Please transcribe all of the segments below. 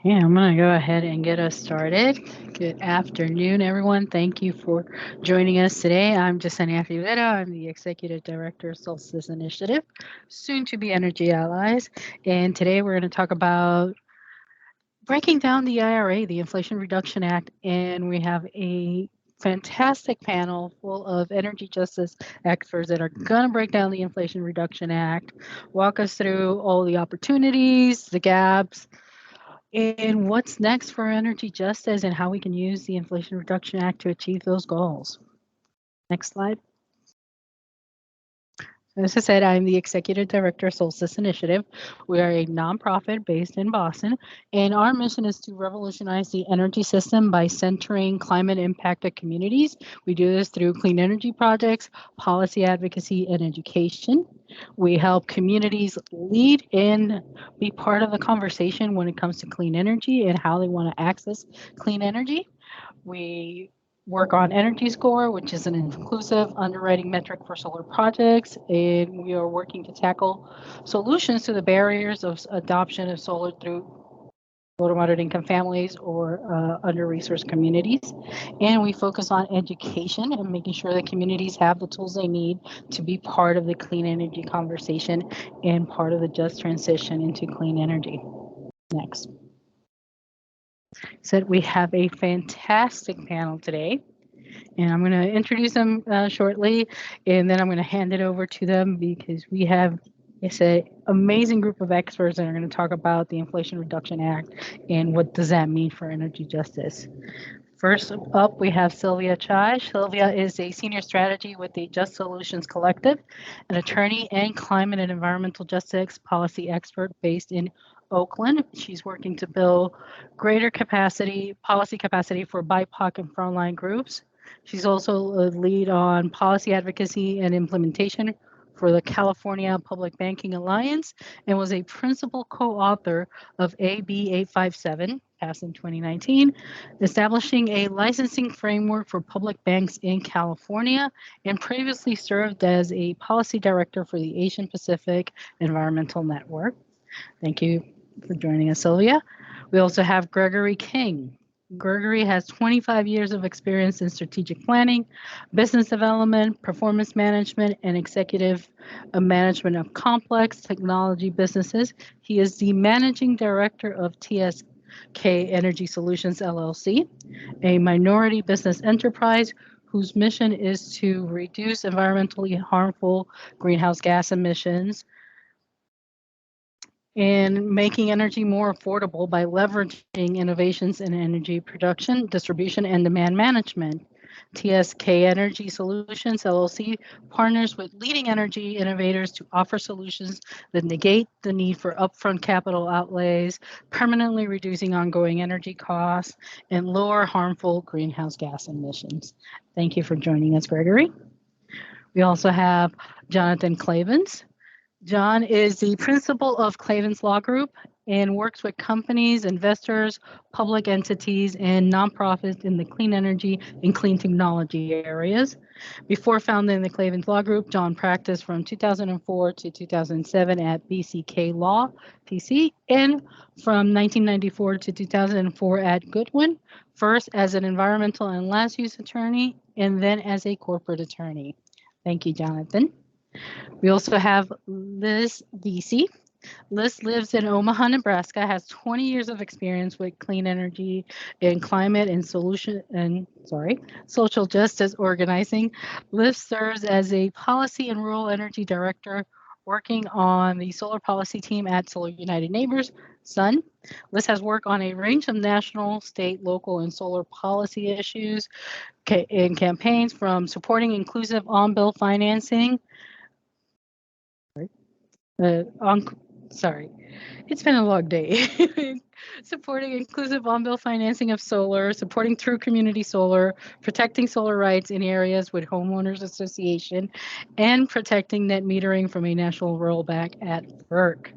Yeah, I'm going to go ahead and get us started. Good afternoon, everyone. Thank you for joining us today. I'm Yesenia Rivera. I'm the Executive Director of Solstice Initiative, soon to be Energy Allies. And today we're going to talk about breaking down the IRA, the Inflation Reduction Act, and we have a fantastic panel full of energy justice experts that are going to break down the Inflation Reduction Act, walk us through all the opportunities, the gaps, and what's next for energy justice and how we can use the Inflation Reduction Act to achieve those goals. Next slide. As I said, I'm the Executive Director of Solstice Initiative. We are a nonprofit based in Boston, and our mission is to revolutionize the energy system by centering climate impacted communities. We do this through clean energy projects, policy advocacy, and education. We help communities lead and be part of the conversation when it comes to clean energy and how they want to access clean energy. We work on Energy Score, which is an inclusive underwriting metric for solar projects, and we are working to tackle solutions to the barriers of adoption of solar through low to moderate income families or under-resourced communities. And we focus on education and making sure that communities have the tools they need to be part of the clean energy conversation and part of the just transition into clean energy. Next. So we have a fantastic panel today, and I'm going to introduce them shortly, and then I'm going to hand it over to them because we have an amazing group of experts that are going to talk about the Inflation Reduction Act and what does that mean for energy justice. First up, we have Sylvia Chi. Sylvia is a senior strategy with the Just Solutions Collective, an attorney and climate and environmental justice policy expert based in Oakland. She's working to build greater policy capacity for BIPOC and frontline groups. She's also a lead on policy advocacy and implementation for the California Public Banking Alliance and was a principal co-author of AB 857, passed in 2019, establishing a licensing framework for public banks in California, and previously served as a policy director for the Asian Pacific Environmental Network. Thank you for joining us, Sylvia. We also have Gregory King. Gregory has 25 years of experience in strategic planning, business development, performance management, and executive management of complex technology businesses. He is the managing director of TSK Energy Solutions LLC, a minority business enterprise whose mission is to reduce environmentally harmful greenhouse gas emissions and making energy more affordable by leveraging innovations in energy production, distribution, and demand management. TSK Energy Solutions LLC partners with leading energy innovators to offer solutions that negate the need for upfront capital outlays, permanently reducing ongoing energy costs, and lower harmful greenhouse gas emissions. Thank you for joining us, Gregory. We also have Jonathan Klavens. John is the principal of Klavens Law Group and works with companies, investors, public entities, and nonprofits in the clean energy and clean technology areas. Before founding the Klavens Law Group, John practiced from 2004 to 2007 at BCK Law, PC, and from 1994 to 2004 at Goodwin, first as an environmental and land use attorney, and then as a corporate attorney. Thank you, Jonathan. We also have Liz Veazey. Liz lives in Omaha, Nebraska, has 20 years of experience with clean energy and climate and social justice organizing. Liz serves as a policy and rural energy director working on the solar policy team at Solar United Neighbors, SUN. Liz has worked on a range of national, state, local, and solar policy issues and campaigns, from supporting inclusive on-bill financing. It's been a long day. Supporting inclusive on-bill financing of solar, supporting True Community Solar, protecting solar rights in areas with homeowners association, and protecting net metering from a national rollback at FERC.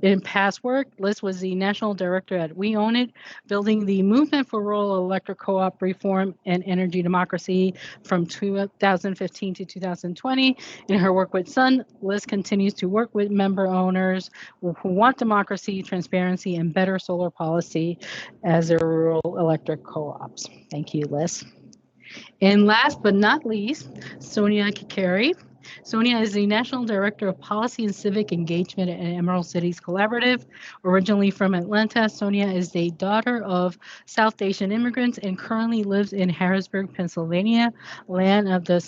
In past work, Liz was the national director at We Own It, building the movement for rural electric co-op reform and energy democracy from 2015 to 2020. In her work with SUN, Liz continues to work with member owners who want democracy, transparency, and better solar solar policy as their rural electric co-ops. Thank you, Liz. And last but not least, Sonia Kikeri. Sonia is the National Director of Policy and Civic Engagement at Emerald Cities Collaborative. Originally from Atlanta, Sonia is the daughter of South Asian immigrants and currently lives in Harrisburg, Pennsylvania, land of the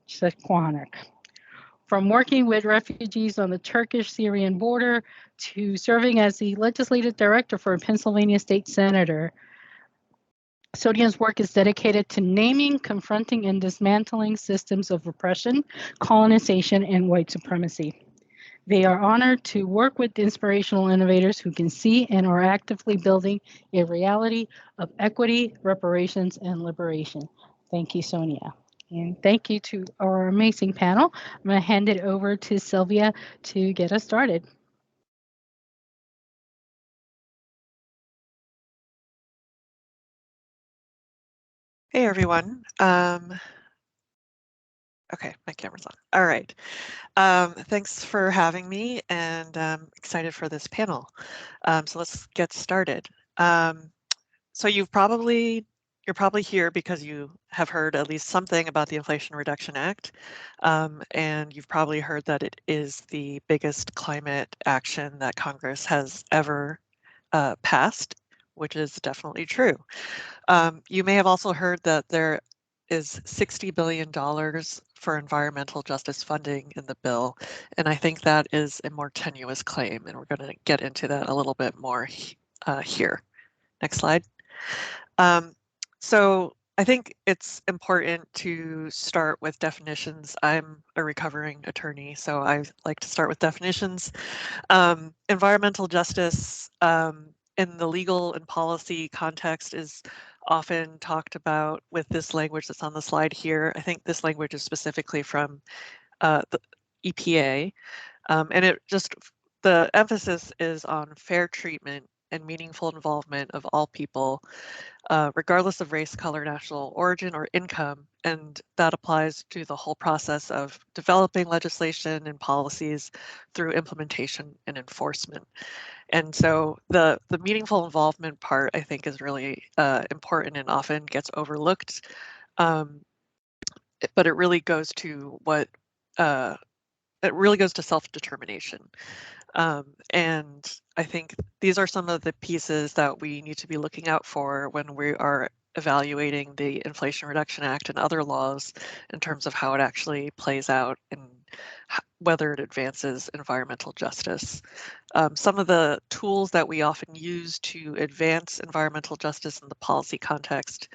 Secwanic. From working with refugees on the Turkish-Syrian border to serving as the legislative director for a Pennsylvania state senator, Sonia's work is dedicated to naming, confronting, and dismantling systems of oppression, colonization, and white supremacy. They are honored to work with inspirational innovators who can see and are actively building a reality of equity, reparations, and liberation. Thank you, Sonia. And thank you to our amazing panel. I'm going to hand it over to Sylvia to get us started. Hey, everyone. Okay, my camera's on. All right. Thanks for having me, and I'm excited for this panel. So let's get started. So you're probably here because you have heard at least something about the Inflation Reduction Act, and you've probably heard that it is the biggest climate action that Congress has ever passed, which is definitely true. You may have also heard that there is $60 billion for environmental justice funding in the bill, and I think that is a more tenuous claim, and we're going to get into that a little bit more here. Next slide. So I think it's important to start with definitions. I'm a recovering attorney, so I like to start with definitions. Environmental justice in the legal and policy context is often talked about with this language that's on the slide here. I think this language is specifically from the EPA, and the emphasis is on fair treatment and meaningful involvement of all people, regardless of race, color, national origin, or income. And that applies to the whole process of developing legislation and policies through implementation and enforcement. And so the meaningful involvement part, I think, is really important and often gets overlooked. But it really goes to self-determination. And I think these are some of the pieces that we need to be looking out for when we are evaluating the Inflation Reduction Act and other laws in terms of how it actually plays out and whether it advances environmental justice. Some of the tools that we often use to advance environmental justice in the policy context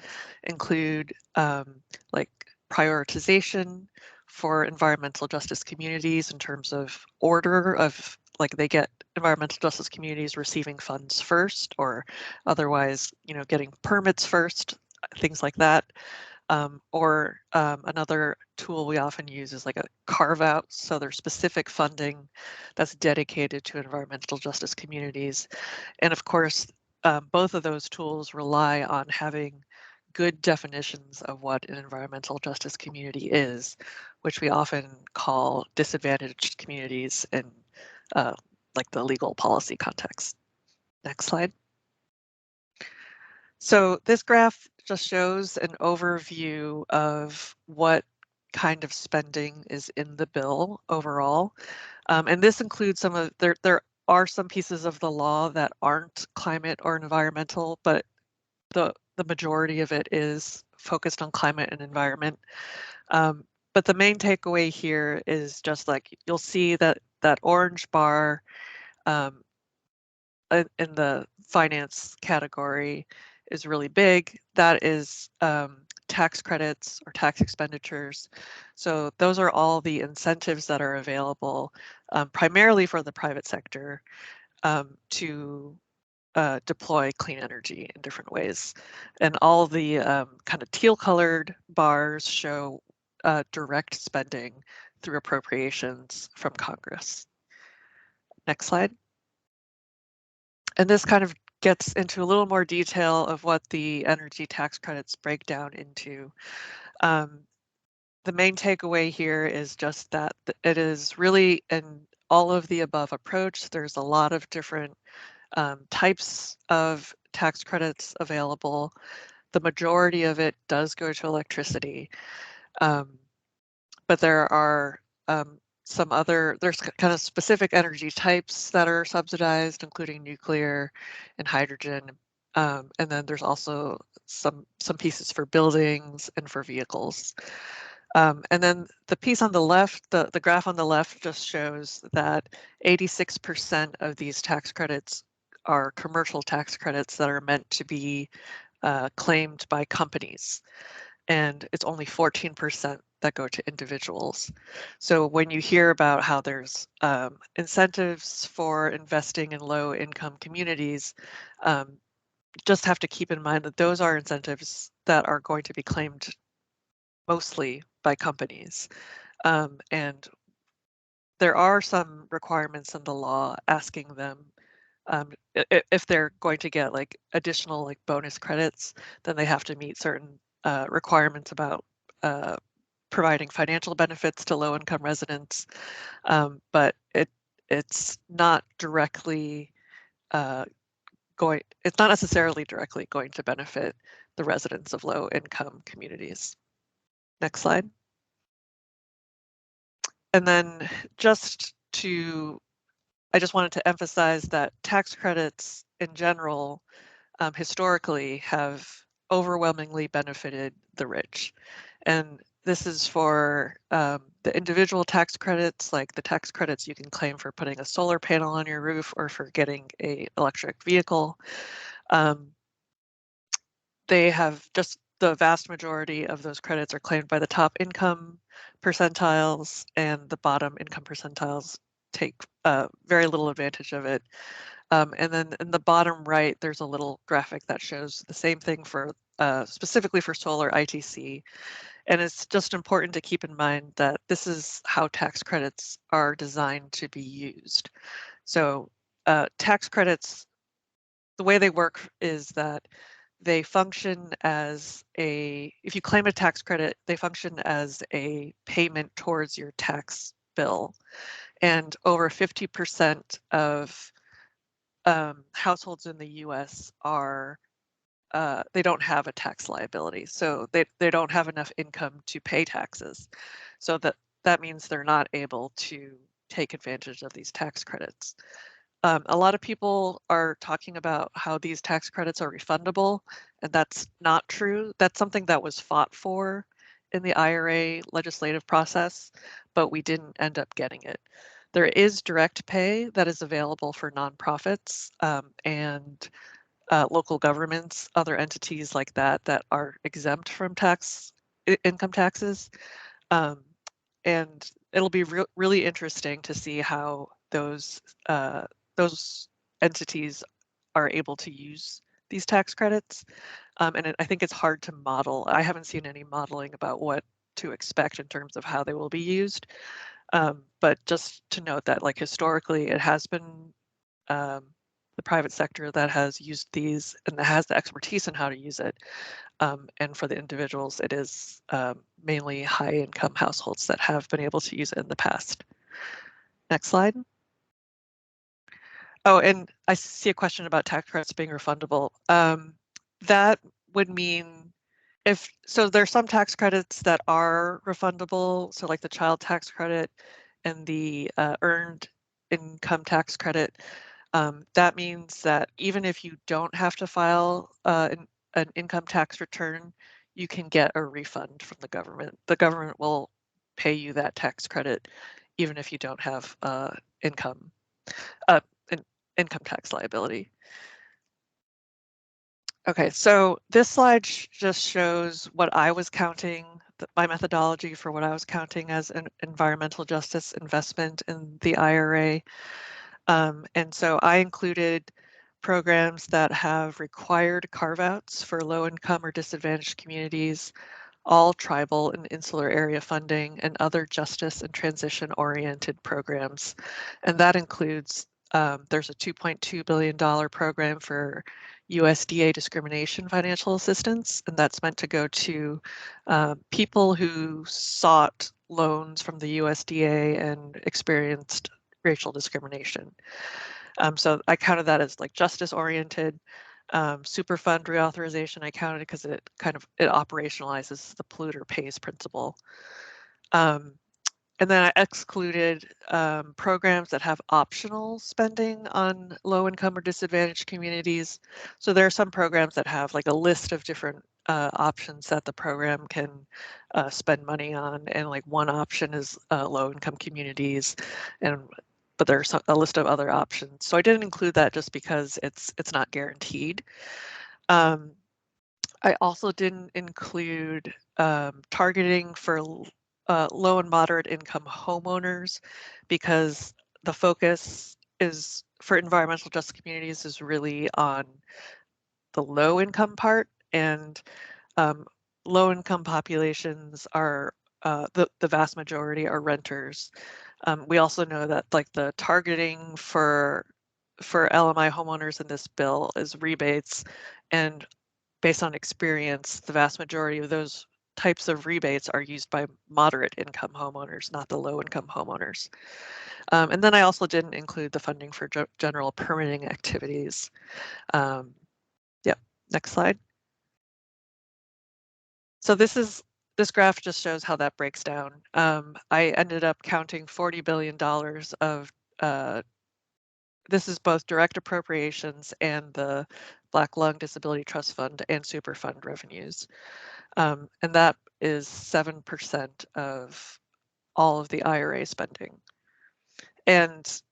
include like prioritization for environmental justice communities in terms of order of, like, they get environmental justice communities receiving funds first, or otherwise, getting permits first, things like that. Or another tool we often use is like a carve out. So there's specific funding that's dedicated to environmental justice communities. And of course, both of those tools rely on having good definitions of what an environmental justice community is, which we often call disadvantaged communities in like the legal policy context. Next slide. So this graph just shows an overview of what kind of spending is in the bill overall. And this includes there are some pieces of the law that aren't climate or environmental, but the majority of it is focused on climate and environment. But the main takeaway here is just like, you'll see that orange bar in the finance category is really big. That is tax credits or tax expenditures. So those are all the incentives that are available primarily for the private sector to deploy clean energy in different ways. And all the kind of teal colored bars show direct spending through appropriations from Congress. Next slide. And this kind of gets into a little more detail of what the energy tax credits break down into. The main takeaway here is just that it is really an all of the above approach. There's a lot of different types of tax credits available. The majority of it does go to electricity, but there are there's kind of specific energy types that are subsidized, including nuclear and hydrogen. And then there's also some pieces for buildings and for vehicles. And then the piece on the left, the graph on the left just shows that 86% of these tax credits are commercial tax credits that are meant to be claimed by companies. And it's only 14% that go to individuals. So when you hear about how there's incentives for investing in low income communities, just have to keep in mind that those are incentives that are going to be claimed mostly by companies. And there are some requirements in the law asking them if they're going to get like additional like bonus credits, then they have to meet certain requirements about providing financial benefits to low-income residents, but it's not directly it's not necessarily directly going to benefit the residents of low-income communities. Next slide. And then I just wanted to emphasize that tax credits in general historically have overwhelmingly benefited the rich. And this is for the individual tax credits, like the tax credits you can claim for putting a solar panel on your roof or for getting an electric vehicle. They have just the vast majority of those credits are claimed by the top income percentiles, and the bottom income percentiles take very little advantage of it. And then in the bottom right, there's a little graphic that shows the same thing for specifically for solar ITC. And it's just important to keep in mind that this is how tax credits are designed to be used. So tax credits, the way they work is that they function as if you claim a tax credit, they function as a payment towards your tax bill. And over 50% of households in the US they don't have a tax liability. So they don't have enough income to pay taxes. So that means they're not able to take advantage of these tax credits. A lot of people are talking about how these tax credits are refundable, and that's not true. That's something that was fought for in the IRA legislative process, but we didn't end up getting it. There is direct pay that is available for nonprofits and local governments, other entities like that are exempt from income taxes. And it'll be really interesting to see how those entities are able to use these tax credits. And I think it's hard to model. I haven't seen any modeling about what to expect in terms of how they will be used. But just to note that like historically, it has been the private sector that has used these and that has the expertise in how to use it. And for the individuals, it is mainly high income households that have been able to use it in the past. Next slide. Oh, and I see a question about tax credits being refundable. That would mean there's some tax credits that are refundable. So like the child tax credit and the earned income tax credit. That means that even if you don't have to file an income tax return, you can get a refund from the government. The government will pay you that tax credit even if you don't have an income tax liability. Okay, so this slide just shows what I was counting, my methodology for what I was counting as an environmental justice investment in the IRA. And so I included programs that have required carve-outs for low-income or disadvantaged communities, all tribal and insular area funding, and other justice and transition-oriented programs. And that includes, there's a $2.2 billion program for USDA discrimination financial assistance, and that's meant to go to people who sought loans from the USDA and experienced racial discrimination. So I counted that as like justice oriented. Superfund reauthorization I counted because it operationalizes the polluter pays principle. And then I excluded programs that have optional spending on low income or disadvantaged communities. So there are some programs that have like a list of different options that the program can spend money on, and like one option is low income communities, but there's a list of other options. So I didn't include that just because it's not guaranteed. I also didn't include targeting for low and moderate income homeowners, because the focus is for environmental justice communities is really on the low income part, and low income populations are the vast majority are renters. We also know that like the targeting for LMI homeowners in this bill is rebates, and based on experience, the vast majority of those types of rebates are used by moderate income homeowners, not the low income homeowners. And then I also didn't include the funding for general permitting activities. Yep, next slide. So this graph just shows how that breaks down. I ended up counting $40 billion of, this is both direct appropriations and the Black Lung Disability Trust Fund and Superfund revenues. And that is 7% of all of the IRA spending. And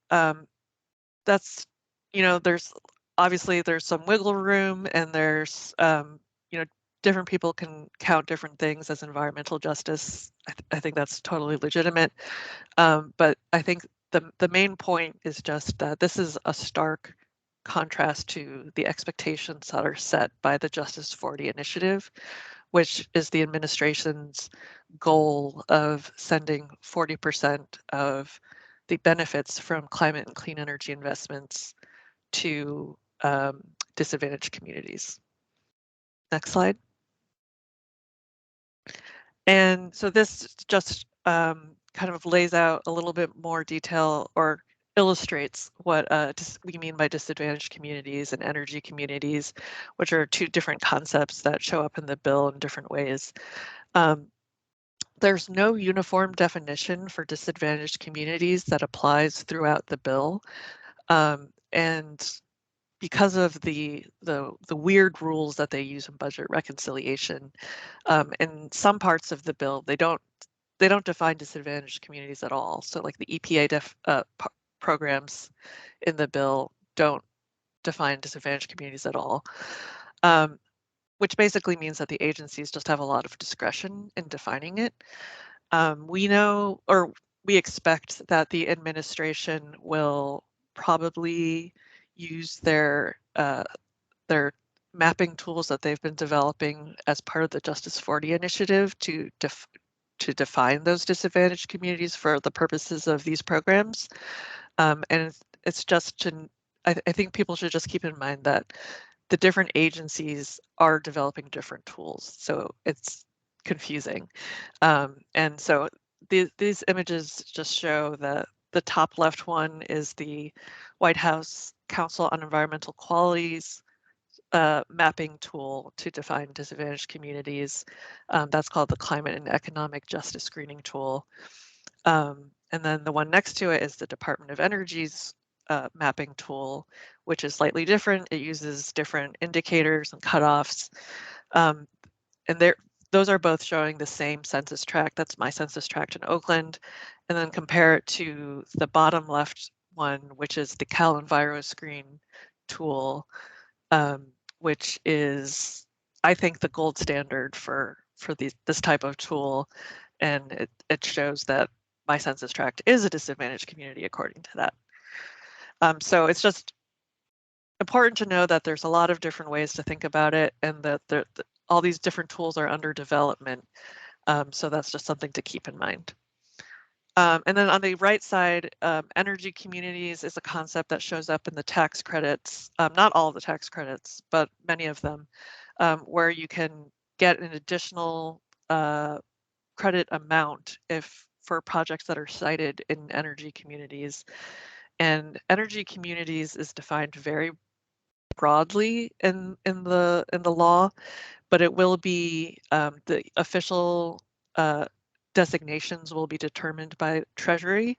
that's, there's obviously there's some wiggle room, and there's, different people can count different things as environmental justice. I think that's totally legitimate. But I think the main point is just that this is a stark contrast to the expectations that are set by the Justice 40 Initiative, which is the administration's goal of sending 40% of the benefits from climate and clean energy investments to disadvantaged communities. Next slide. And so this just kind of lays out a little bit more detail, or illustrates what we mean by disadvantaged communities and energy communities, which are two different concepts that show up in the bill in different ways. There's no uniform definition for disadvantaged communities that applies throughout the bill. And because of the weird rules that they use in budget reconciliation, in some parts of the bill, they don't define disadvantaged communities at all. So like the EPA programs in the bill don't define disadvantaged communities at all, which basically means that the agencies just have a lot of discretion in defining it. We know, or we expect, that the administration will probably use their mapping tools that they've been developing as part of the Justice 40 Initiative to define those disadvantaged communities for the purposes of these programs. And it's just I think people should just keep in mind that the different agencies are developing different tools, so it's confusing. And so these images just show that the top left one is the White House Council on Environmental Quality's mapping tool to define disadvantaged communities. That's called the Climate and Economic Justice Screening Tool. And then the one next to it is the Department of Energy's mapping tool, which is slightly different. It uses different indicators and cutoffs. And those are both showing the same census tract. That's my census tract in Oakland. And then compare it to the bottom left one, which is the CalEnviroScreen tool, which is, I think, the gold standard for this type of tool. And it shows that my census tract is a disadvantaged community according to that. So it's just important to know that there's a lot of different ways to think about it, and that all these different tools are under development. So that's just something to keep in mind. And then on the right side, energy communities is a concept that shows up in the tax credits, not all of the tax credits, but many of them, where you can get an additional credit amount for projects that are cited in energy communities. And energy communities is defined very broadly in the law, but it will be the official designations will be determined by Treasury,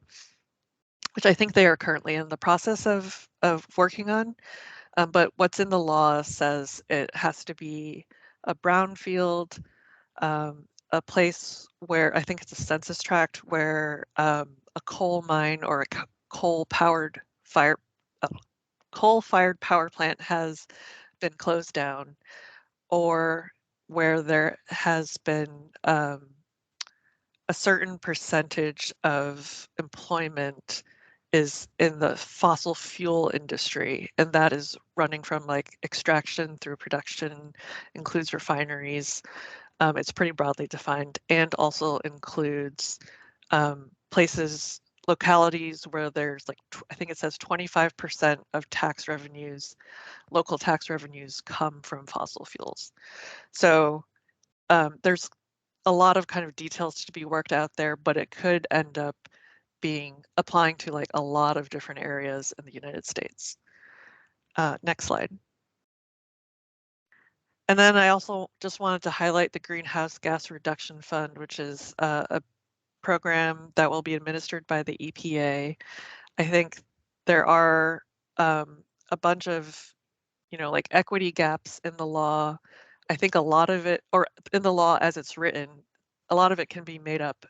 which I think they are currently in the process of working on. But what's in the law says it has to be a brownfield, a place where I think it's a census tract where a coal mine or a coal-fired power plant has been closed down, or where there has been a certain percentage of employment is in the fossil fuel industry, and that is running from like extraction through production, includes refineries. It's pretty broadly defined, and also includes places, localities where there's like, I think it says 25% of tax revenues, local tax revenues come from fossil fuels. So there's a lot of kind of details to be worked out there, but it could end up applying to like a lot of different areas in the United States. Next slide. And then I also just wanted to highlight the Greenhouse Gas Reduction Fund, which is a program that will be administered by the EPA. I think there are a bunch of, like equity gaps in the law. I think a lot of it, or in the law as it's written, a lot of it can be made up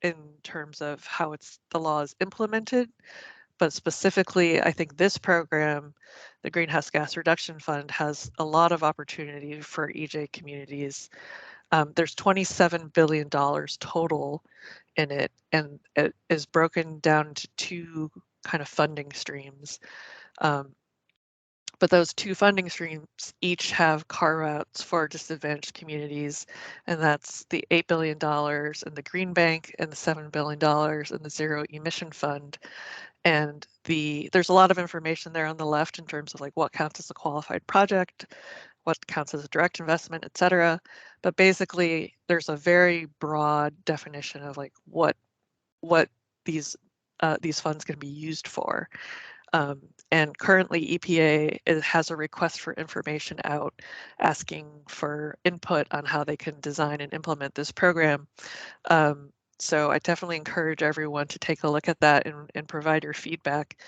in terms of how the law is implemented. But specifically, I think this program, the Greenhouse Gas Reduction Fund, has a lot of opportunity for EJ communities. There's $27 billion total in it, and it is broken down into two kind of funding streams. But those two funding streams each have carve-outs for disadvantaged communities, and that's the $8 billion in the Green Bank and the $7 billion in the Zero Emission Fund. And there's a lot of information there on the left in terms of like what counts as a qualified project, what counts as a direct investment, et cetera. But basically, there's a very broad definition of like what these funds can be used for. And currently EPA has a request for information out asking for input on how they can design and implement this program. So I definitely encourage everyone to take a look at that and provide your feedback.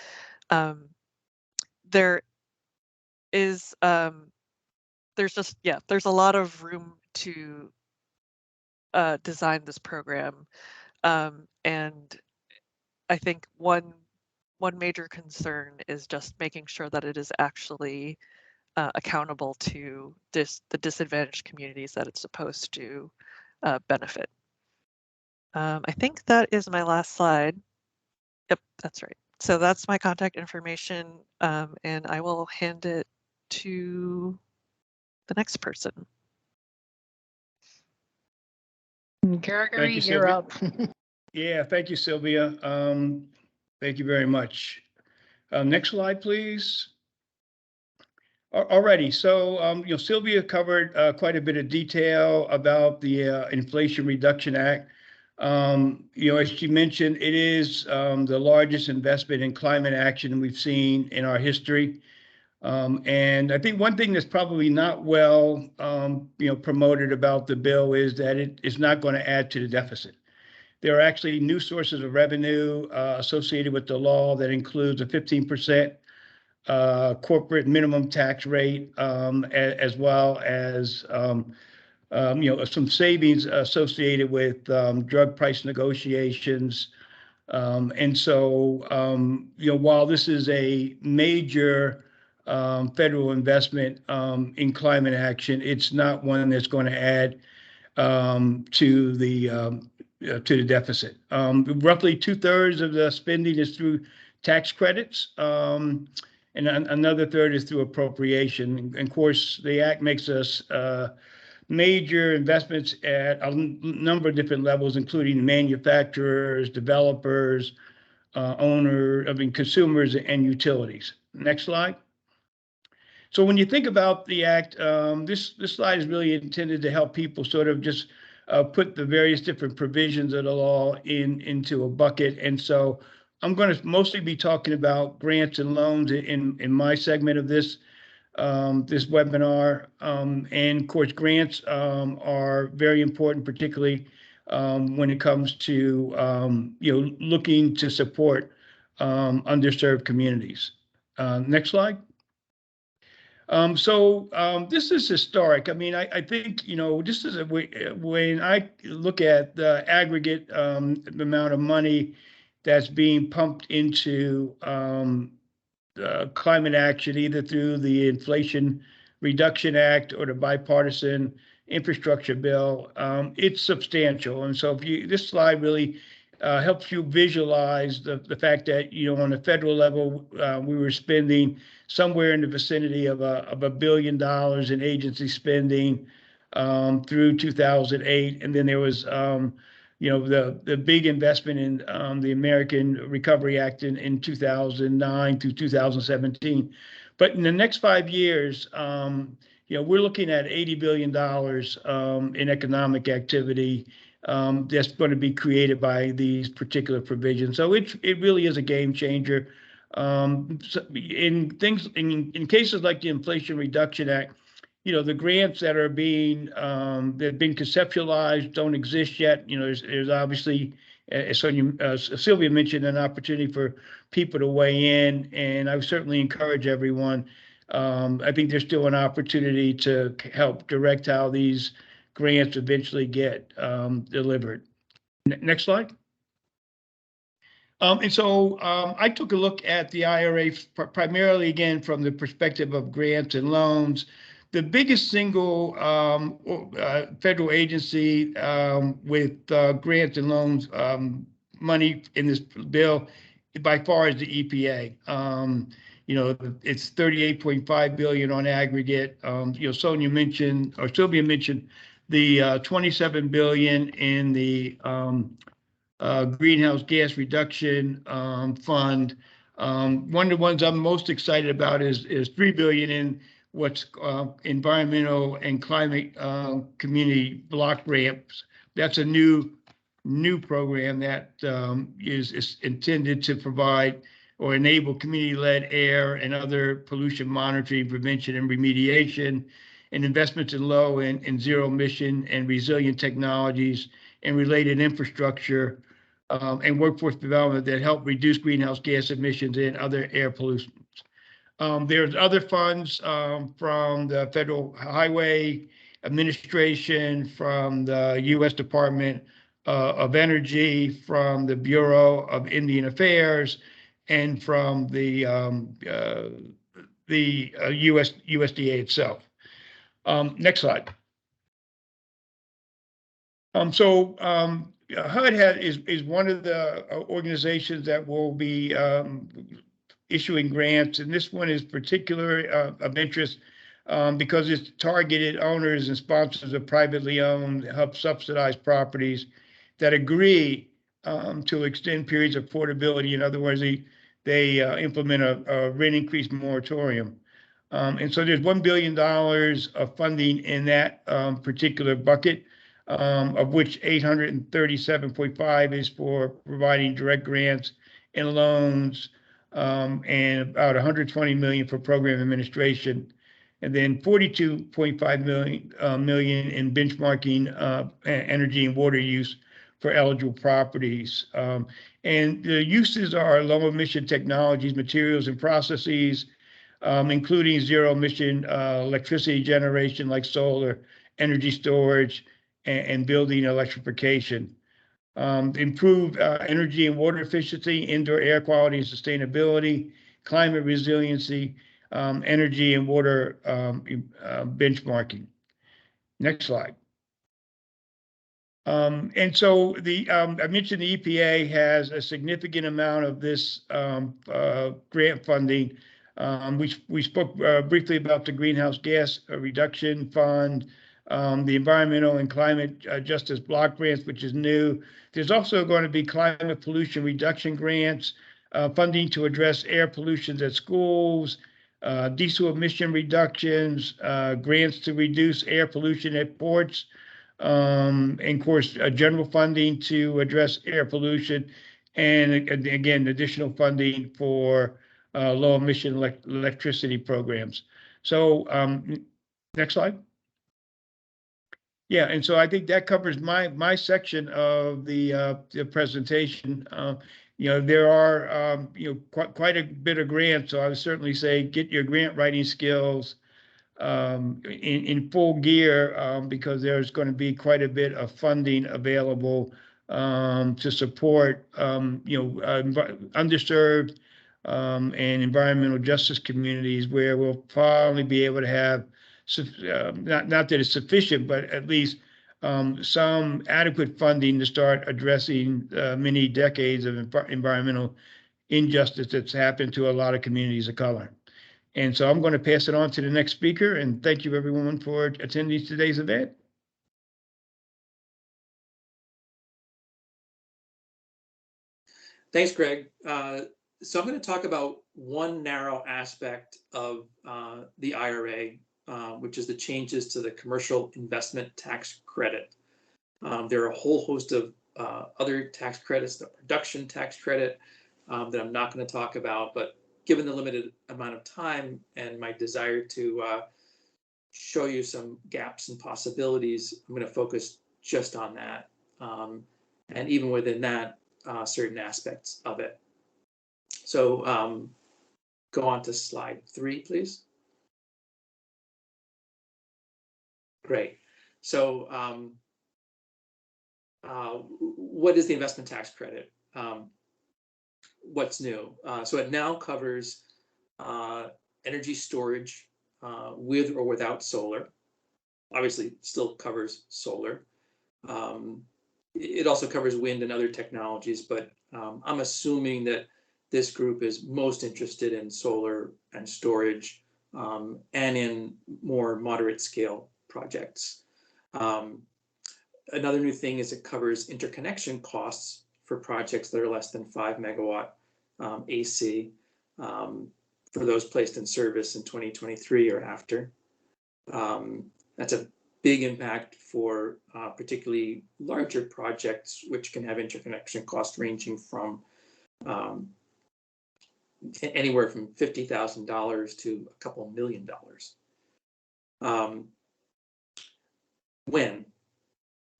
There is, there's a lot of room to design this program. And I think one major concern is just making sure that it is actually accountable to the disadvantaged communities that it's supposed to benefit. I think that is my last slide. Yep, that's right. So that's my contact information, and I will hand it to the next person. Gregory, you're up. Yeah, thank you, Sylvia. Thank you very much. Next slide, please. Alrighty, so Sylvia covered quite a bit of detail about the Inflation Reduction Act. As she mentioned, it is the largest investment in climate action we've seen in our history. And I think one thing that's probably not well promoted about the bill is that it is not going to add to the deficit. There are actually new sources of revenue associated with the law that includes a 15% corporate minimum tax rate, as well as some savings associated with drug price negotiations. And so, while this is a major federal investment in climate action, it's not one that's going to add to the deficit. Roughly 2/3 of the spending is through tax credits, and another third is through appropriation. And of course, the act makes us major investments at a number of different levels, including manufacturers, developers, consumers, and utilities. Next slide. So when you think about the act, this slide is really intended to help people sort of just put the various different provisions of the law into a bucket. And so I'm going to mostly be talking about grants and loans in my segment of this this webinar. And of course, grants are very important, particularly when it comes to looking to support underserved communities. Next slide. This is historic. I mean, I think, this is when I look at the aggregate amount of money that's being pumped into climate action, either through the Inflation Reduction Act or the bipartisan infrastructure bill, it's substantial. And so this slide really helps you visualize the fact that, on a federal level, we were spending somewhere in the vicinity of $1 billion in agency spending through 2008. And then there was the big investment in the American Recovery Act in 2009 through 2017. But in the next 5 years, we're looking at $80 billion in economic activity that's going to be created by these particular provisions. So it really is a game changer. In cases like the Inflation Reduction Act, the grants that are being conceptualized don't exist yet. There's obviously, as Sylvia mentioned, an opportunity for people to weigh in, and I would certainly encourage everyone. I think there's still an opportunity to help direct how these grants eventually get delivered. Next slide. I took a look at the IRA primarily, again, from the perspective of grants and loans. The biggest single federal agency with grants and loans money in this bill by far is the EPA. It's $38.5 billion on aggregate. Sylvia mentioned the $27 billion in the greenhouse gas reduction fund. One of the ones I'm most excited about is $3 billion in what's environmental and climate community block grants. That's a new program that is intended to provide or enable community-led air and other pollution monitoring, prevention, and remediation, and investments in low and zero emission and resilient technologies and related infrastructure and workforce development that help reduce greenhouse gas emissions and other air pollution. There's other funds from the Federal Highway Administration, from the U.S. Department of Energy, from the Bureau of Indian Affairs, and from the USDA itself. Next slide. HUD is one of the organizations that will be issuing grants, and this one is particular of interest because it's targeted owners and sponsors of privately owned, help subsidize properties that agree to extend periods of portability. In other words, they implement a rent increase moratorium. And so there's $1 billion of funding in that particular bucket, of which 837.5 is for providing direct grants and loans, and about 120 million for program administration, and then 42.5 million in benchmarking energy and water use for eligible properties. And the uses are low emission technologies, materials, and processes, including zero emission electricity generation like solar, energy storage, and building electrification. Improve energy and water efficiency, indoor air quality and sustainability, climate resiliency, energy and water benchmarking. Next slide. And so I mentioned the EPA has a significant amount of this grant funding. We spoke briefly about the Greenhouse Gas Reduction Fund, the Environmental and Climate Justice Block Grants, which is new. There's also going to be climate pollution reduction grants, funding to address air pollution at schools, diesel emission reductions, grants to reduce air pollution at ports, and of course, general funding to address air pollution, and again, additional funding for low emission electricity programs. So next slide. Yeah, and so I think that covers my section of the presentation. There are quite a bit of grants, so I would certainly say get your grant writing skills in full gear, because there's going to be quite a bit of funding available to support underserved and environmental justice communities, where we'll probably be able to have not that it's sufficient, but at least some adequate funding to start addressing many decades of environmental injustice that's happened to a lot of communities of color. And so I'm going to pass it on to the next speaker, and thank you everyone for attending today's event. Thanks, Greg. So I'm going to talk about one narrow aspect of the IRA, which is the changes to the commercial investment tax credit. There are a whole host of other tax credits, the production tax credit that I'm not going to talk about, but given the limited amount of time and my desire to show you some gaps and possibilities, I'm going to focus just on that. And even within that, certain aspects of it. So go on to slide 3, please. Great. So what is the investment tax credit? What's new? So it now covers energy storage with or without solar. Obviously, still covers solar. It also covers wind and other technologies, but I'm assuming that this group is most interested in solar and storage and in more moderate scale projects. Another new thing is it covers interconnection costs for projects that are less than 5 megawatt AC for those placed in service in 2023 or after. That's a big impact for particularly larger projects, which can have interconnection costs ranging from anywhere from $50,000 to a couple $1 million. When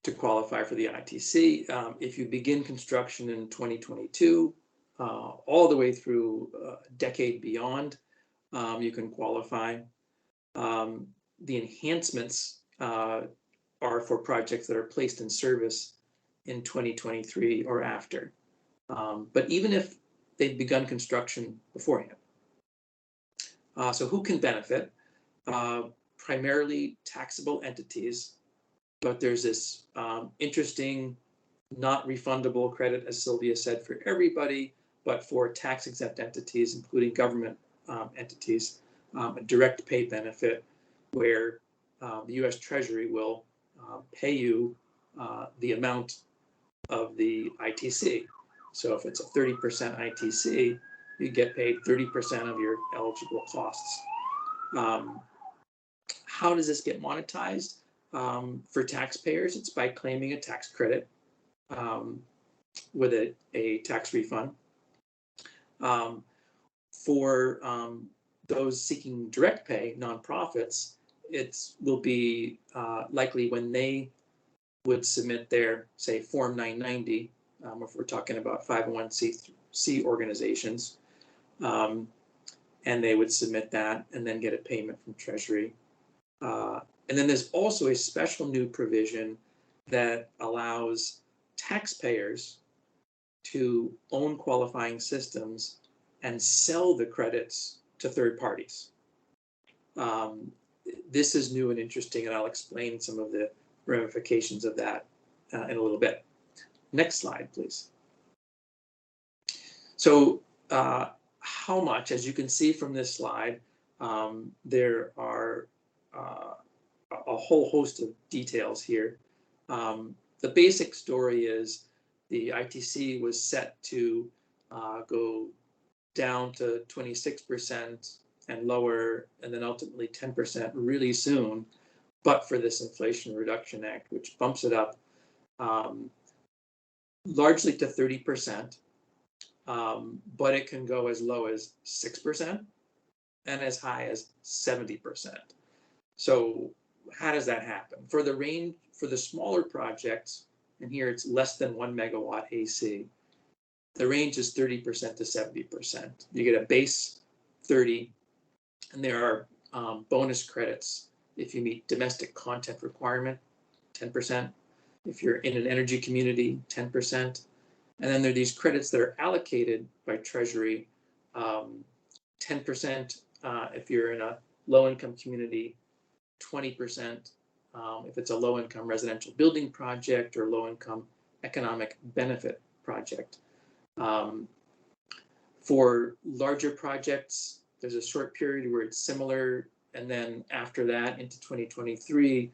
to qualify for the ITC, if you begin construction in 2022, all the way through a decade beyond, you can qualify. The enhancements are for projects that are placed in service in 2023 or after. But even if they've begun construction beforehand. So who can benefit? Primarily taxable entities, but there's this interesting not refundable credit, as Sylvia said, for everybody, but for tax exempt entities, including government entities, a direct pay benefit where the US Treasury will pay you the amount of the ITC. So if it's a 30% ITC, you get paid 30% of your eligible costs. How does this get monetized? For taxpayers, it's by claiming a tax credit with a tax refund. For those seeking direct pay, nonprofits, it will be likely when they would submit their, say, Form 990, if we're talking about 501c organizations, and they would submit that and then get a payment from Treasury. And then there's also a special new provision that allows taxpayers to own qualifying systems and sell the credits to third parties. This is new and interesting, and I'll explain some of the ramifications of that in a little bit. Next slide, please. So how much, as you can see from this slide, there are a whole host of details here. The basic story is the ITC was set to go down to 26% and lower, and then ultimately 10% really soon, but for this Inflation Reduction Act, which bumps it up largely to 30%. but it can go as low as 6% and as high as 70%. So how does that happen? For the smaller projects, and here it's less than 1 megawatt AC, the range is 30% to 70%. You get a base 30, and there are bonus credits if you meet domestic content requirement, 10%. If you're in an energy community, 10%. And then there are these credits that are allocated by Treasury, 10% if you're in a low-income community, 20% if it's a low-income residential building project or low-income economic benefit project. For larger projects, there's a short period where it's similar, and then after that, into 2023,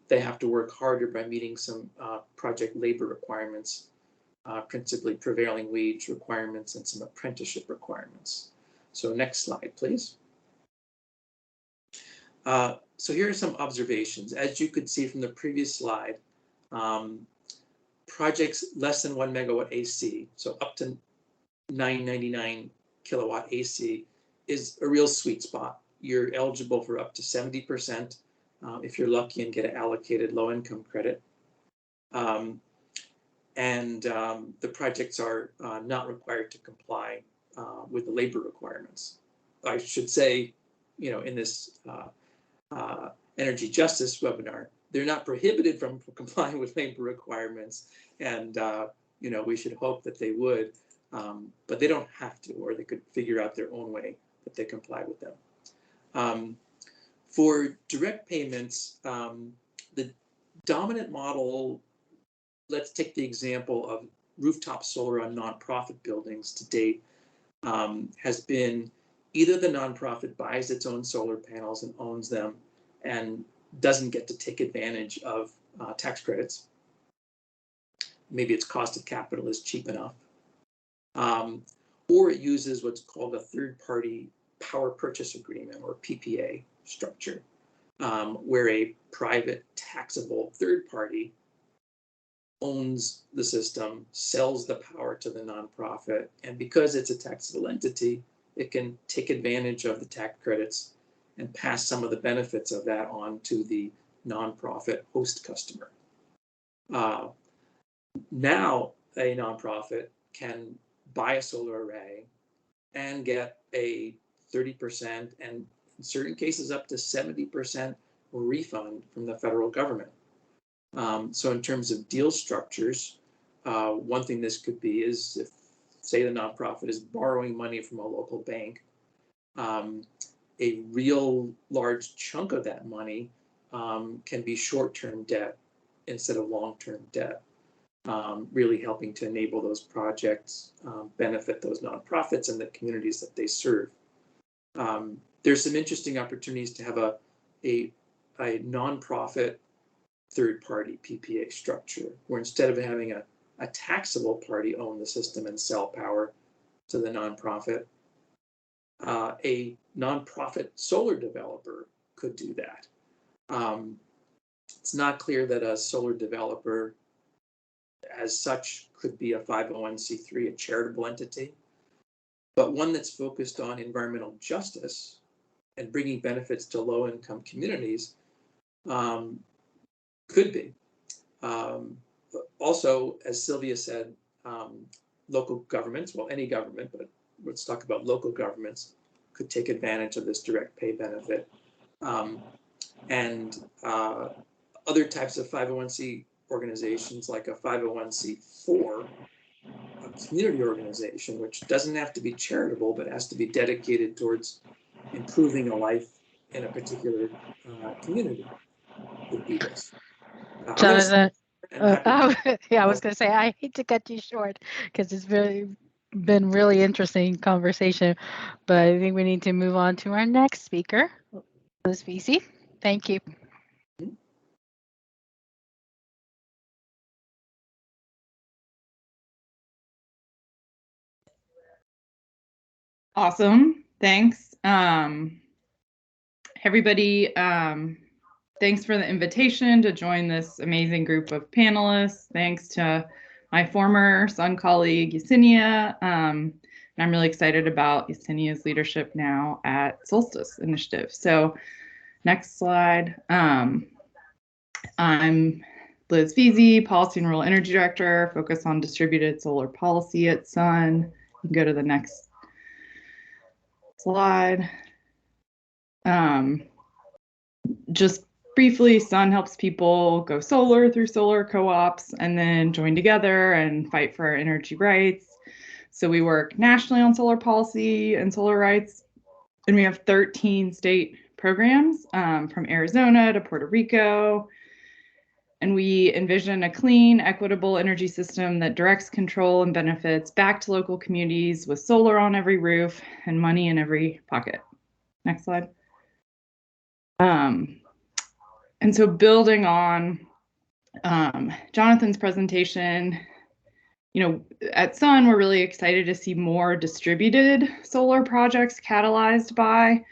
they have to work harder by meeting some project labor requirements, principally prevailing wage requirements and some apprenticeship requirements. So next slide, please. So here are some observations. As you could see from the previous slide, projects less than 1 megawatt AC, so up to 999 kilowatt AC, is a real sweet spot. You're eligible for up to 70% if you're lucky and get an allocated low-income credit. The projects are not required to comply with the labor requirements. I should say, in this energy justice webinar, they're not prohibited from complying with labor requirements, and we should hope that they would, but they don't have to, or they could figure out their own way that they comply with them. For direct payments, the dominant model, let's take the example of rooftop solar on nonprofit buildings to date, has been either the nonprofit buys its own solar panels and owns them and doesn't get to take advantage of tax credits. Maybe its cost of capital is cheap enough. Or it uses what's called a third-party power purchase agreement, or PPA structure, where a private taxable third party owns the system, sells the power to the nonprofit, and because it's a taxable entity, it can take advantage of the tax credits and pass some of the benefits of that on to the nonprofit host customer. Now, a nonprofit can buy a solar array and get a 30% and in certain cases up to 70% refund from the federal government. So in terms of deal structures, one thing this could be is if, say, the nonprofit is borrowing money from a local bank, a real large chunk of that money can be short-term debt instead of long-term debt, really helping to enable those projects, benefit those nonprofits and the communities that they serve. There's some interesting opportunities to have a nonprofit third-party PPA structure, where instead of having a taxable party own the system and sell power to the nonprofit, a nonprofit solar developer could do that. It's not clear that a solar developer as such could be a 501c3, a charitable entity, but one that's focused on environmental justice and bringing benefits to low-income communities could be. Also, as Sylvia said, local governments, well, any government, but let's talk about local governments, could take advantage of this direct pay benefit. And other types of 501c organizations, like a 501c4, a community organization, which doesn't have to be charitable, but has to be dedicated towards improving a life in a particular community, would be this. Jonathan, yeah, I was going to say, I hate to cut you short because it's been really interesting conversation, but I think we need to move on to our next speaker, Liz Veazey. Thank you. Awesome. Thanks. Everybody, thanks for the invitation to join this amazing group of panelists. Thanks to my former Sun colleague, Yesenia, and I'm really excited about Yesenia's leadership now at Solstice Initiative. So next slide. I'm Liz Veazey, Policy and Rural Energy Director, focus on distributed solar policy at Sun. You can go to the next slide. Just briefly, Sun helps people go solar through solar co-ops and then join together and fight for our energy rights. So we work nationally on solar policy and solar rights, and we have 13 state programs from Arizona to Puerto Rico. And we envision a clean, equitable energy system that directs control and benefits back to local communities with solar on every roof and money in every pocket. Next slide. And so building on Jonathan's presentation, you know, at Sun, we're really excited to see more distributed solar projects catalyzed by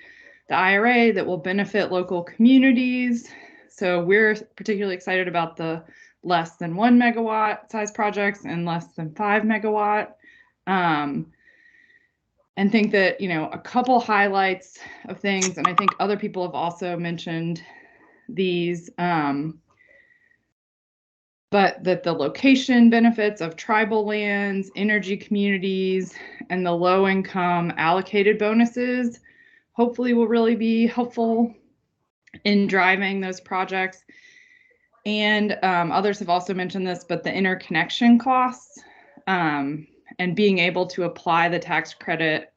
the IRA that will benefit local communities. So we're particularly excited about the less than 1 megawatt size projects and less than 5 megawatt. And think that, you know, a couple highlights of things, and I think other people have also mentioned these, but that the location benefits of tribal lands, energy communities, and the low income allocated bonuses hopefully will really be helpful in driving those projects. And others have also mentioned this, but the interconnection costs and being able to apply the tax credit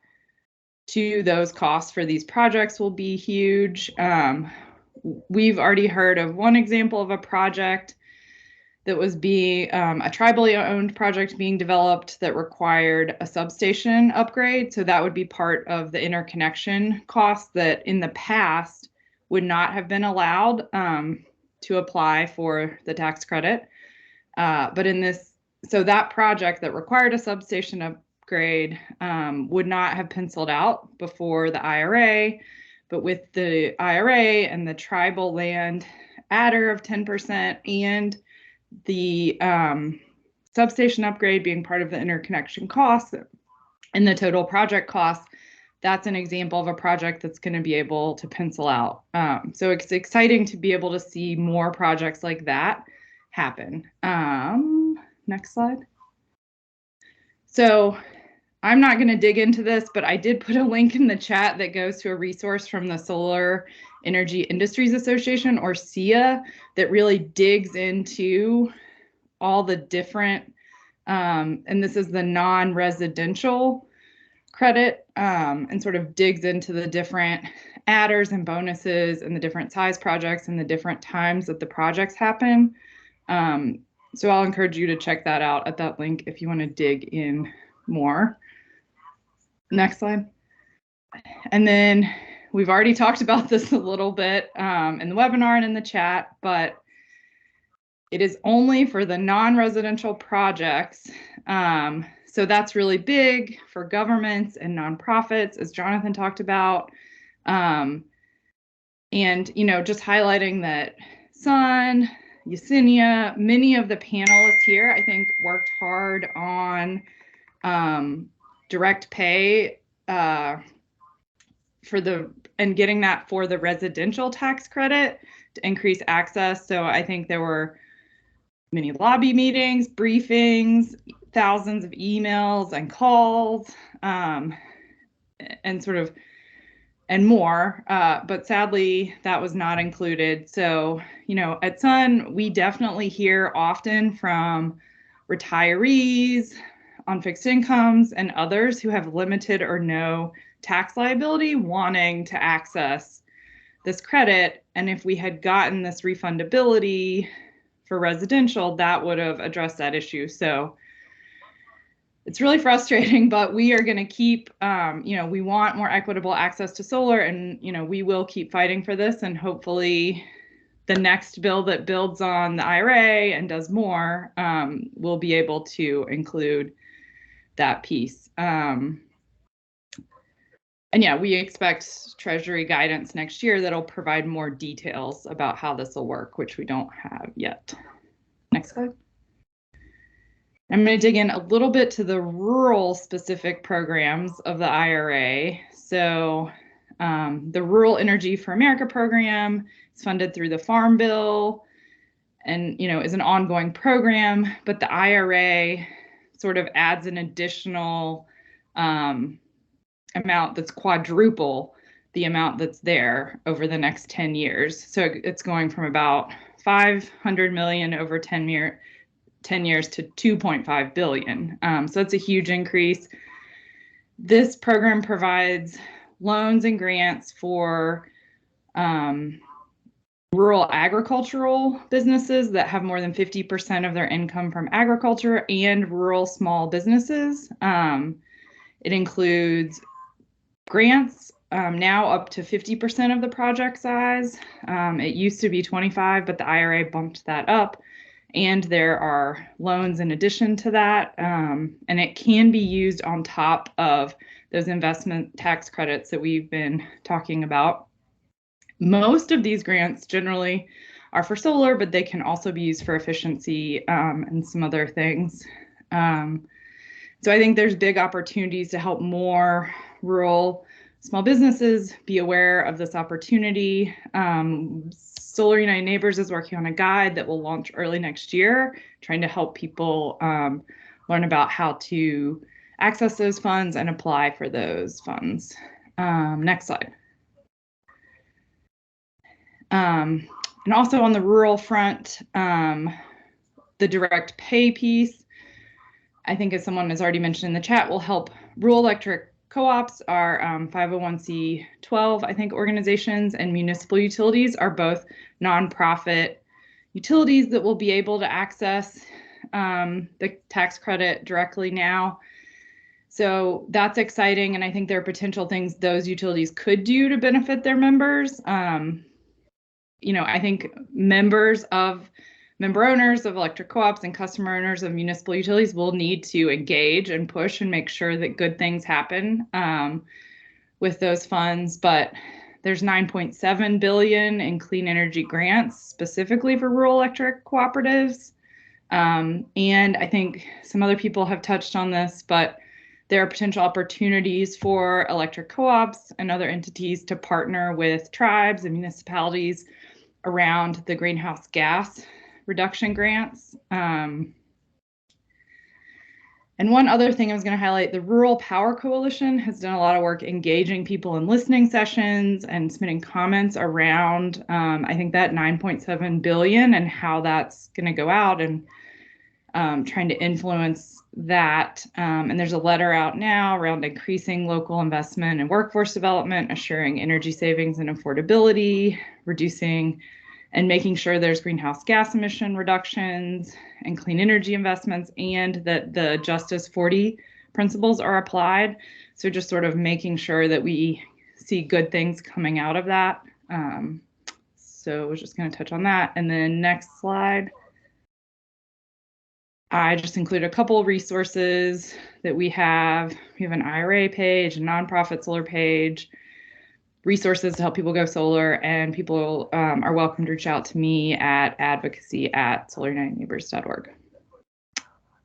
to those costs for these projects will be huge. We've already heard of one example of a project that was being a tribally owned project being developed that required a substation upgrade. So that would be part of the interconnection costs that in the past would not have been allowed to apply for the tax credit. But in this, so that project that required a substation upgrade would not have penciled out before the IRA. But with the IRA and the tribal land adder of 10% and the substation upgrade being part of the interconnection costs and the total project costs, that's an example of a project that's going to be able to pencil out. So it's exciting to be able to see more projects like that happen. Next slide. So I'm not going to dig into this, but I did put a link in the chat that goes to a resource from the Solar Energy Industries Association, or SEIA, that really digs into all the different, and this is the non-residential credit, and sort of digs into the different adders and bonuses and the different size projects and the different times that the projects happen. So I'll encourage you to check that out at that link if you want to dig in more. Next slide. And then we've already talked about this a little bit in the webinar and in the chat, but it is only for the non-residential projects. So that's really big for governments and nonprofits, as Jonathan talked about. And, you know, just highlighting that Sun, Yesenia, many of the panelists here, I think, worked hard on direct pay for the, and getting that for the residential tax credit to increase access. So I think there were many lobby meetings, briefings, thousands of emails and calls, and sort of, and more, but sadly that was not included. So, you know, at Sun, we definitely hear often from retirees on fixed incomes and others who have limited or no tax liability wanting to access this credit. And if we had gotten this refundability for residential, that would have addressed that issue. So it's really frustrating, but we are going to keep, you know, we want more equitable access to solar, and, you know, we will keep fighting for this, and hopefully the next bill that builds on the IRA and does more will be able to include that piece. And yeah, we expect Treasury guidance next year that'll provide more details about how this will work, which we don't have yet. Next slide. I'm going to dig in a little bit to the rural specific programs of the IRA. So the Rural Energy for America program is funded through the Farm Bill and, is an ongoing program, but the IRA sort of adds an additional amount that's quadruple the amount that's there over the next 10 years. So it's going from about 500 million over 10 years to 2.5 billion. So it's a huge increase. This program provides loans and grants for rural agricultural businesses that have more than 50% of their income from agriculture and rural small businesses. It includes grants now up to 50% of the project size. It used to be 25, but the IRA bumped that up. And there are loans in addition to that, and it can be used on top of those investment tax credits that we've been talking about. Most of these grants generally are for solar, but they can also be used for efficiency and some other things. So I think there's big opportunities to help more rural small businesses be aware of this opportunity. Solar United Neighbors is working on a guide that will launch early next year, trying to help people learn about how to access those funds and apply for those funds. Next slide. And also on the rural front, the direct pay piece, I think as someone has already mentioned in the chat, will help rural electric co-ops are 501c12, I think, organizations, and municipal utilities are both nonprofit utilities that will be able to access the tax credit directly now. So that's exciting, and I think there are potential things those utilities could do to benefit their members. I think member owners of electric co-ops and customer owners of municipal utilities will need to engage and push and make sure that good things happen with those funds. But there's $9.7 billion in clean energy grants specifically for rural electric cooperatives. And I think some other people have touched on this, but there are potential opportunities for electric co-ops and other entities to partner with tribes and municipalities around the greenhouse gas reduction grants. And one other thing I was going to highlight, the Rural Power Coalition has done a lot of work engaging people in listening sessions and submitting comments around, I think, that $9.7 billion and how that's going to go out, and trying to influence that. And there's a letter out now around increasing local investment in workforce development, assuring energy savings and affordability, reducing and making sure there's greenhouse gas emission reductions and clean energy investments, and that the Justice 40 principles are applied. So just sort of making sure that we see good things coming out of that. So I was just going to touch on that. And then next slide. I just include a couple of resources that we have. We have an IRA page, a nonprofit solar page, resources to help people go solar, and people are welcome to reach out to me at advocacy@solarunitedneighbors.org.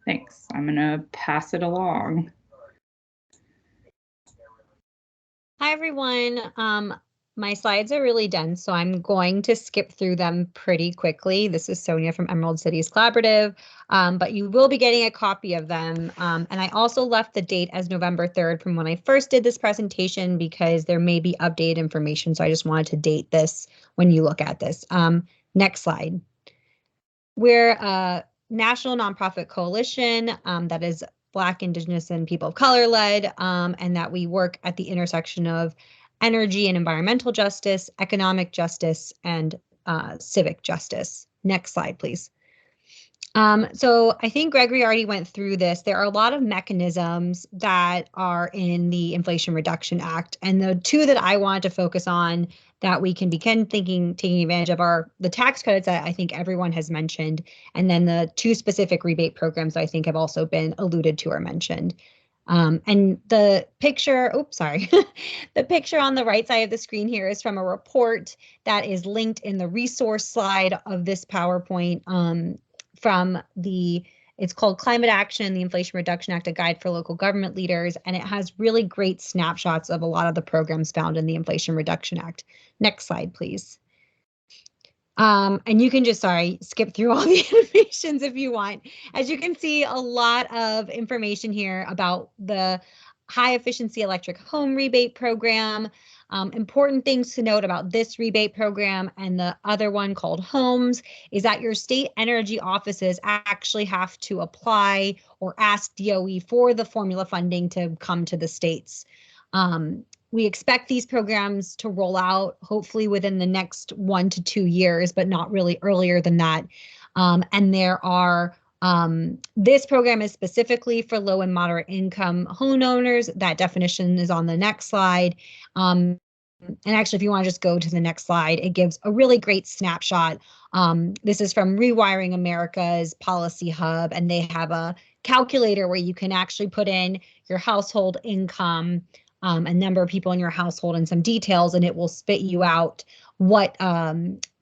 Thanks. I'm going to pass it along. Hi, everyone. My slides are really dense, so I'm going to skip through them pretty quickly. This is Sonia from Emerald Cities Collaborative, but you will be getting a copy of them. And I also left the date as November 3rd from when I first did this presentation because there may be updated information, so I just wanted to date this when you look at this. Next slide. We're a national nonprofit coalition that is Black, Indigenous, and people of color led, and that we work at the intersection of energy and environmental justice, economic justice, and civic justice. Next slide, please. So I think Gregory already went through this. There are a lot of mechanisms that are in the Inflation Reduction Act, and the two that I wanted to focus on that we can begin taking advantage of are the tax credits that I think everyone has mentioned, and then the two specific rebate programs that I think have also been alluded to or mentioned. And the picture, the picture on the right side of the screen here is from a report that is linked in the resource slide of this PowerPoint from the It's called Climate Action and the Inflation Reduction Act, a guide for local government leaders, and it has really great snapshots of a lot of the programs found in the Inflation Reduction Act. Next slide, please. And you can just, skip through all the animations if you want. As you can see, a lot of information here about the high efficiency electric home rebate program. Important things to note about this rebate program and the other one called Homes is that your state energy offices actually have to apply or ask DOE for the formula funding to come to the states. We expect these programs to roll out hopefully within the next 1 to 2 years, but not really earlier than that. And there are, this program is specifically for low and moderate income homeowners. That definition is on the next slide. And actually, if you want to just go to the next slide, it gives a really great snapshot. This is from Rewiring America's Policy Hub, and they have a calculator where you can actually put in your household income, a number of people in your household and some details, and it will spit you out what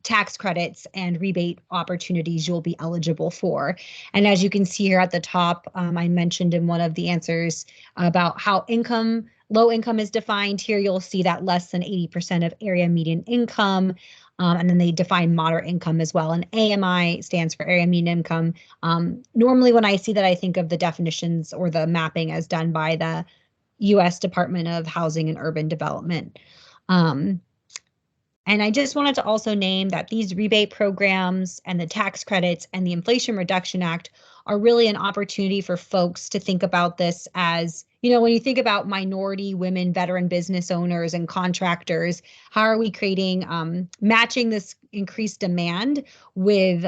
tax credits and rebate opportunities you'll be eligible for. And as you can see here at the top, I mentioned in one of the answers about how low income is defined. Here you'll see that less than 80% of area median income. And then they define moderate income as well. And AMI stands for area median income. Normally when I see that, I think of the definitions or the mapping as done by the U.S. Department of Housing and Urban Development. And I just wanted to also name that these rebate programs and the tax credits and the Inflation Reduction Act are really an opportunity for folks to think about this as, when you think about minority, women, veteran business owners and contractors, how are we creating, matching this increased demand with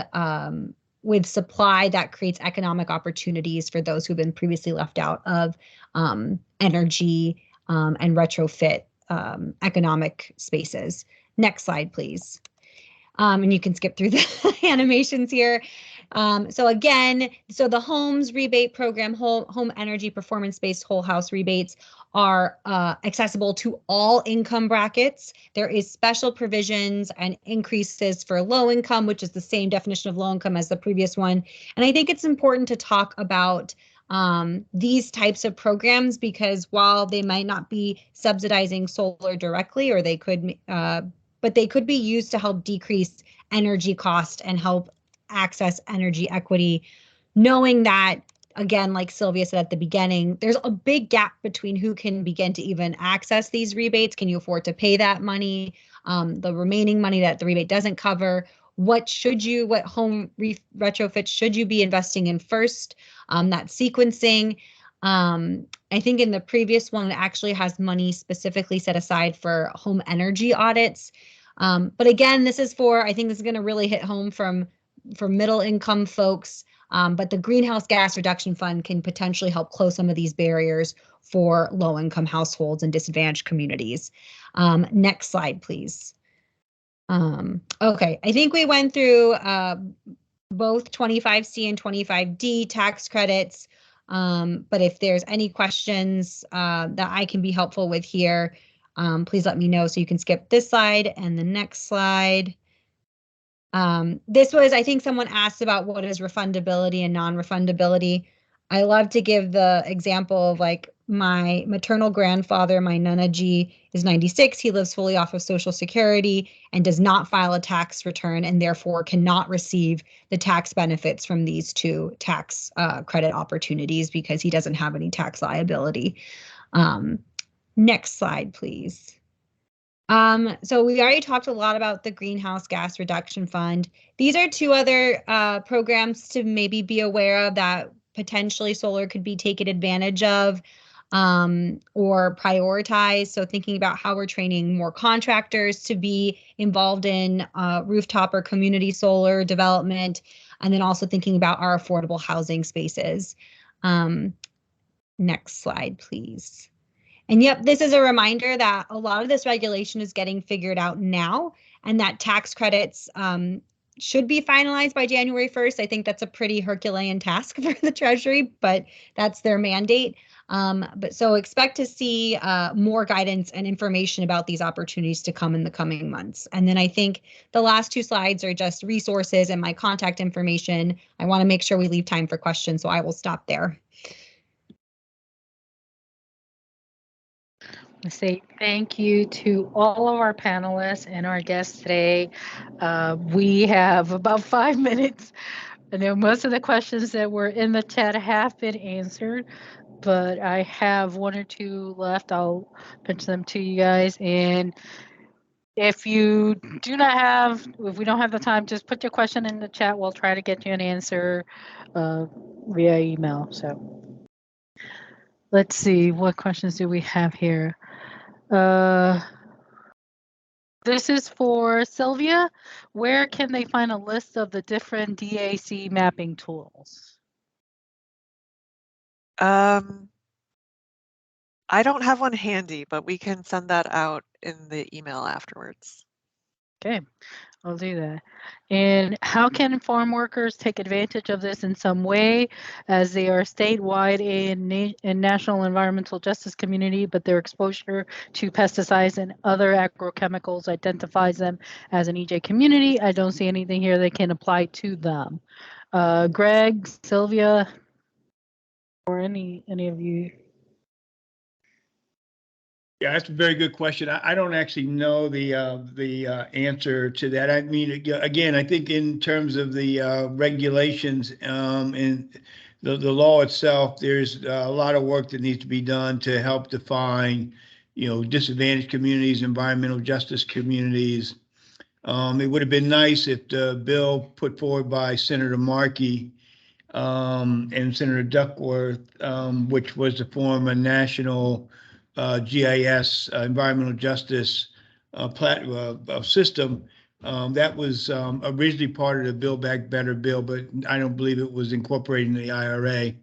supply that creates economic opportunities for those who've been previously left out of energy and retrofit economic spaces. Next slide, please. And you can skip through the animations here. So again, the Homes rebate program, home energy performance-based whole house rebates are accessible to all income brackets. There is special provisions and increases for low income, which is the same definition of low income as the previous one. And I think it's important to talk about these types of programs because while they might not be subsidizing solar directly, or they could, but they could be used to help decrease energy cost and help access energy equity, knowing that, again, like Sylvia said at the beginning, there's a big gap between who can begin to even access these rebates. Can you afford to pay that money? The remaining money that the rebate doesn't cover, what home retrofits should you be investing in first? That sequencing. I think in the previous one, it actually has money specifically set aside for home energy audits. But again, I think this is going to really hit home for middle income folks. But the Greenhouse Gas Reduction Fund can potentially help close some of these barriers for low income households and disadvantaged communities. Next slide, please. Okay, I think we went through both 25C and 25D tax credits. But if there's any questions that I can be helpful with here, please let me know. So you can skip this slide and the next slide. I think someone asked about what is refundability and non-refundability. I love to give the example of like my maternal grandfather, my Nana G, is 96. He lives fully off of Social Security and does not file a tax return and therefore cannot receive the tax benefits from these two tax credit opportunities because he doesn't have any tax liability. Next slide, please. So we already talked a lot about the Greenhouse Gas Reduction Fund. These are two other programs to maybe be aware of that potentially solar could be taken advantage of or prioritized. So thinking about how we're training more contractors to be involved in rooftop or community solar development, and then also thinking about our affordable housing spaces. Next slide, please. And yep, this is a reminder that a lot of this regulation is getting figured out now, and that tax credits should be finalized by January 1st. I think that's a pretty Herculean task for the Treasury, but that's their mandate. But so expect to see more guidance and information about these opportunities to come in the coming months. And then I think the last two slides are just resources and my contact information. I want to make sure we leave time for questions, so I will stop there. I say thank you to all of our panelists and our guests today. We have about 5 minutes. I know most of the questions that were in the chat have been answered, but I have one or two left. I'll pitch them to you guys. And if you do not have, if we don't have the time, just put your question in the chat. We'll try to get you an answer via email. So let's see, what questions do we have here? This is for Sylvia. Where can they find a list of the different DAC mapping tools? I don't have one handy, but we can send that out in the email afterwards. Okay, I'll do that. And how can farm workers take advantage of this in some way, as they are statewide and national environmental justice community, but their exposure to pesticides and other agrochemicals identifies them as an EJ community? I don't see anything here that can apply to them. Greg, Sylvia, or any of you? Yeah, that's a very good question. I don't actually know the answer to that. I mean, again, I think in terms of the regulations and the law itself, there's a lot of work that needs to be done to help define, disadvantaged communities, environmental justice communities. It would have been nice if the bill put forward by Senator Markey and Senator Duckworth, which was to form a national GIS, environmental justice system. That was originally part of the Build Back Better bill, but I don't believe it was incorporated in the IRA.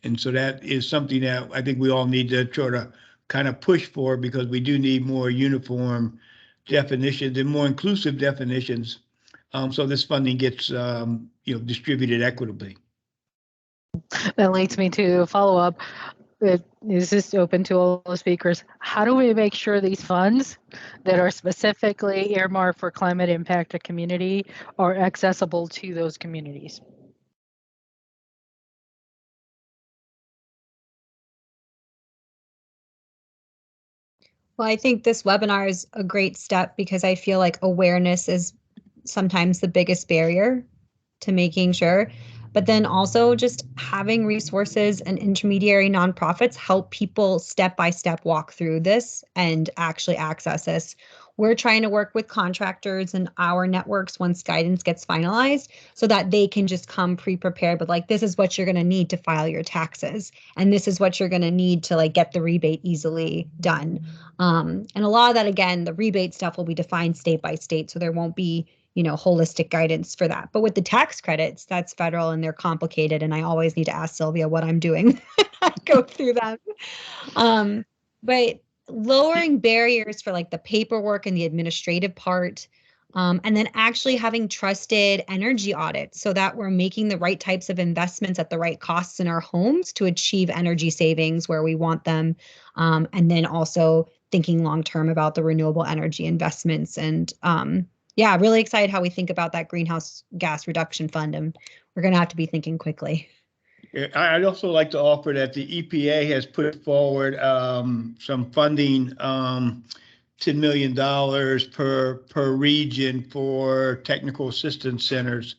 And so that is something that I think we all need to try to kind of push for, because we do need more uniform definitions and more inclusive definitions, so this funding gets distributed equitably. That leads me to follow up. Is this open to all the speakers? How do we make sure these funds that are specifically earmarked for climate impact to community are accessible to those communities? Well, I think this webinar is a great step, because I feel like awareness is sometimes the biggest barrier to making sure. But then also just having resources and intermediary nonprofits help people step by step walk through this and actually access this. We're trying to work with contractors and our networks once guidance gets finalized, so that they can just come pre-prepared with, like, this is what you're going to need to file your taxes, and this is what you're going to need to, like, get the rebate easily done. And a lot of that, again, the rebate stuff will be defined state by state, so there won't be holistic guidance for that. But with the tax credits, that's federal and they're complicated. And I always need to ask Sylvia what I'm doing. I go through them. But lowering barriers for like the paperwork and the administrative part, and then actually having trusted energy audits, so that we're making the right types of investments at the right costs in our homes to achieve energy savings where we want them. And then also thinking long-term about the renewable energy investments. And yeah, really excited how we think about that greenhouse gas reduction fund, and we're going to have to be thinking quickly. I'd also like to offer that the EPA has put forward some funding, $10 million per region for technical assistance centers.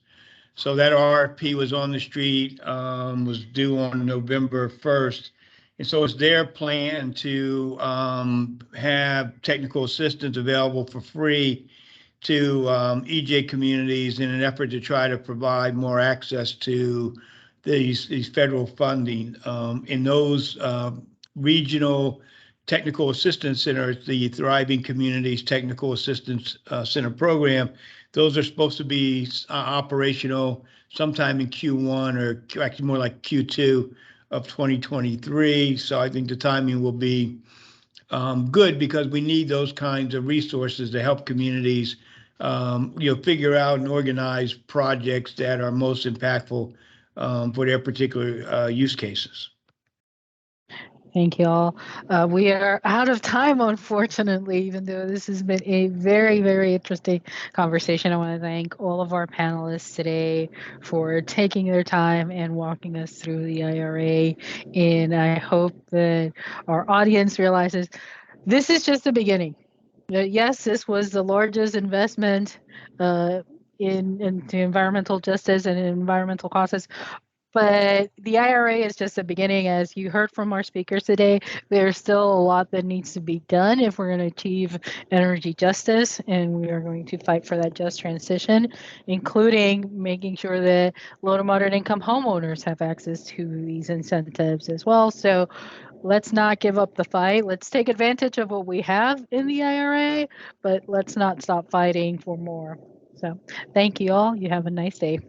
So that RFP was on the street, was due on November 1st. And so it's their plan to have technical assistance available for free to EJ communities in an effort to try to provide more access to these federal funding. In those regional technical assistance centers, the Thriving Communities Technical Assistance Center program, those are supposed to be operational sometime in Q1, or actually more like Q2 of 2023. So I think the timing will be good, because we need those kinds of resources to help communities figure out and organize projects that are most impactful for their particular use cases. Thank you all. We are out of time, unfortunately, even though this has been a very, very interesting conversation. I want to thank all of our panelists today for taking their time and walking us through the IRA. And I hope that our audience realizes this is just the beginning. Yes, this was the largest investment into environmental justice and environmental causes. But the IRA is just the beginning. As you heard from our speakers today, there's still a lot that needs to be done if we're going to achieve energy justice, and we are going to fight for that just transition, including making sure that low to moderate income homeowners have access to these incentives as well. So let's not give up the fight. Let's take advantage of what we have in the IRA, but let's not stop fighting for more. So thank you all. You have a nice day.